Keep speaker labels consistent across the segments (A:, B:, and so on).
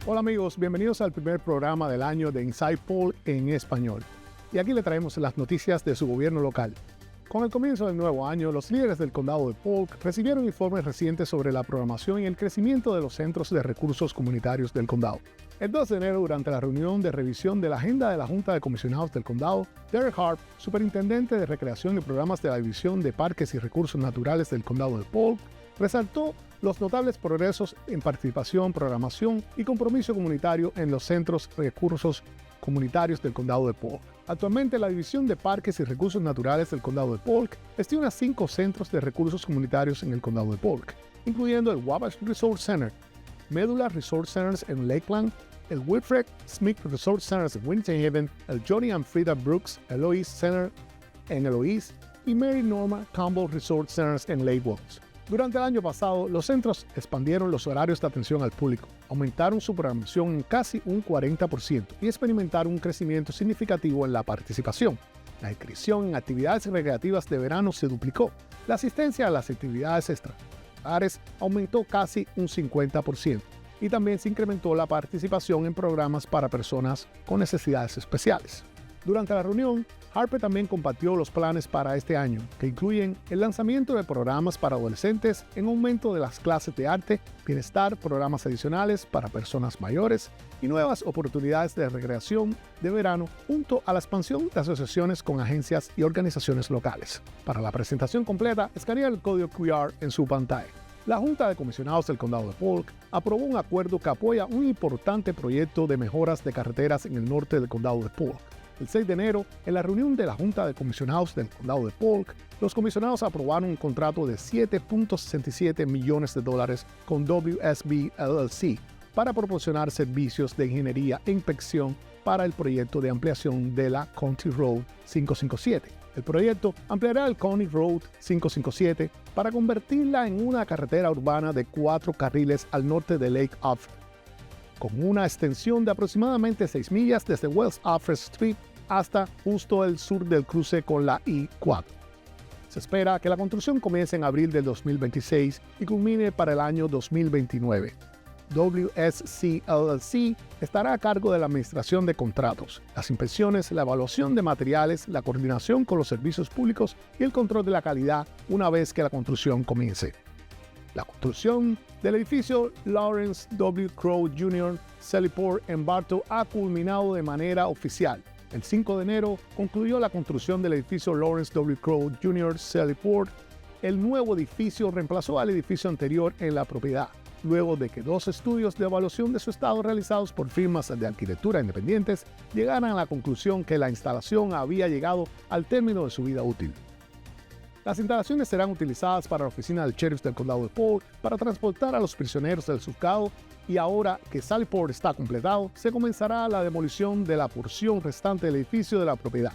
A: Hola amigos, bienvenidos al primer programa del año de Inside Polk en español. Y aquí le traemos las noticias de su gobierno local. Con el comienzo del nuevo año, los líderes del condado de Polk recibieron informes recientes sobre la programación y el crecimiento de los centros de recursos comunitarios del condado. El 2 de enero, durante la reunión de revisión de la agenda de la Junta de Comisionados del Condado, Derek Harp, superintendente de Recreación y Programas de la División de Parques y Recursos Naturales del Condado de Polk, resaltó los notables progresos en participación, programación y compromiso comunitario en los centros de recursos comunitarios del Condado de Polk. Actualmente, la División de Parques y Recursos Naturales del Condado de Polk gestiona 5 centros de recursos comunitarios en el Condado de Polk, incluyendo el Wabash Resort Center, Medulla Resort Centers en Lakeland, el Wilfred Smith Resort Centers en Winter Haven, el Johnny and Frida Brooks Eloise Center en Eloise y Mary Norma Campbell Resort Centers en Lake Wales. Durante el año pasado, los centros expandieron los horarios de atención al público, aumentaron su programación en casi un 40% y experimentaron un crecimiento significativo en la participación. La inscripción en actividades recreativas de verano se duplicó. La asistencia a las actividades extraescolares aumentó casi un 50% y también se incrementó la participación en programas para personas con necesidades especiales. Durante la reunión, Harper también compartió los planes para este año, que incluyen el lanzamiento de programas para adolescentes, en aumento de las clases de arte, bienestar, programas adicionales para personas mayores y nuevas oportunidades de recreación de verano, junto a la expansión de asociaciones con agencias y organizaciones locales. Para la presentación completa, escanea el código QR en su pantalla. La Junta de Comisionados del Condado de Polk aprobó un acuerdo que apoya un importante proyecto de mejoras de carreteras en el norte del Condado de Polk. El 6 de enero, en la reunión de la Junta de Comisionados del Condado de Polk, los comisionados aprobaron un contrato de $7.67 millones con WSB LLC para proporcionar servicios de ingeniería e inspección para el proyecto de ampliación de la County Road 557. El proyecto ampliará el County Road 557 para convertirla en una carretera urbana de 4 carriles al norte de Lake Alfred, con una extensión de aproximadamente 6 millas desde West Alfred Street hasta justo el sur del cruce con la I-4. Se espera que la construcción comience en abril del 2026 y culmine para el año 2029. WSC LLC estará a cargo de la administración de contratos, las inspecciones, la evaluación de materiales, la coordinación con los servicios públicos y el control de la calidad una vez que la construcción comience. La construcción del edificio Lawrence W. Crowe Jr. Sellyport en Bartow ha culminado de manera oficial. El 5 de enero concluyó la construcción del edificio Lawrence W. Crowe Jr. Sellyport. El nuevo edificio reemplazó al edificio anterior en la propiedad, luego de que 2 estudios de evaluación de su estado realizados por firmas de arquitectura independientes llegaran a la conclusión que la instalación había llegado al término de su vida útil. Las instalaciones serán utilizadas para la oficina del sheriff del condado de Polk para transportar a los prisioneros del juzgado, y ahora que Sellyport está completado, se comenzará la demolición de la porción restante del edificio de la propiedad,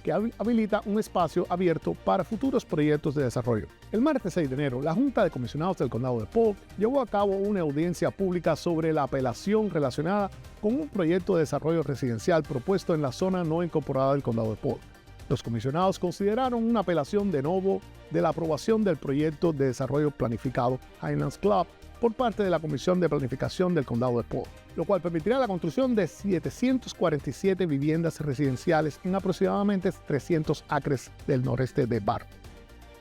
A: que habilita un espacio abierto para futuros proyectos de desarrollo. El martes 6 de enero, la Junta de Comisionados del Condado de Polk llevó a cabo una audiencia pública sobre la apelación relacionada con un proyecto de desarrollo residencial propuesto en la zona no incorporada del Condado de Polk. Los comisionados consideraron una apelación de novo de la aprobación del proyecto de desarrollo planificado Highlands Club por parte de la Comisión de Planificación del Condado de Polk, lo cual permitirá la construcción de 747 viviendas residenciales en aproximadamente 300 acres del noreste de Bartow.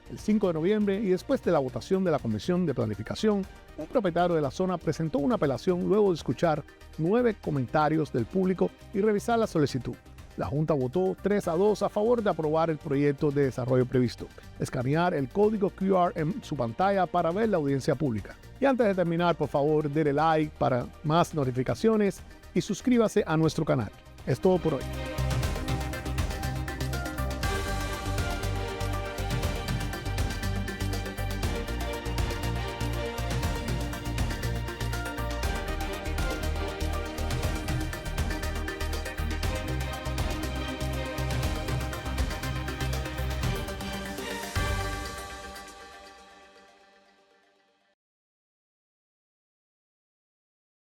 A: El 5 de noviembre, y después de la votación de la Comisión de Planificación, un propietario de la zona presentó una apelación luego de escuchar 9 comentarios del público y revisar la solicitud. La Junta votó 3-2 a favor de aprobar el proyecto de desarrollo previsto. Escanear el código QR en su pantalla para ver la audiencia pública. Y antes de terminar, por favor, denle like para más notificaciones y suscríbase a nuestro canal. Es todo por hoy.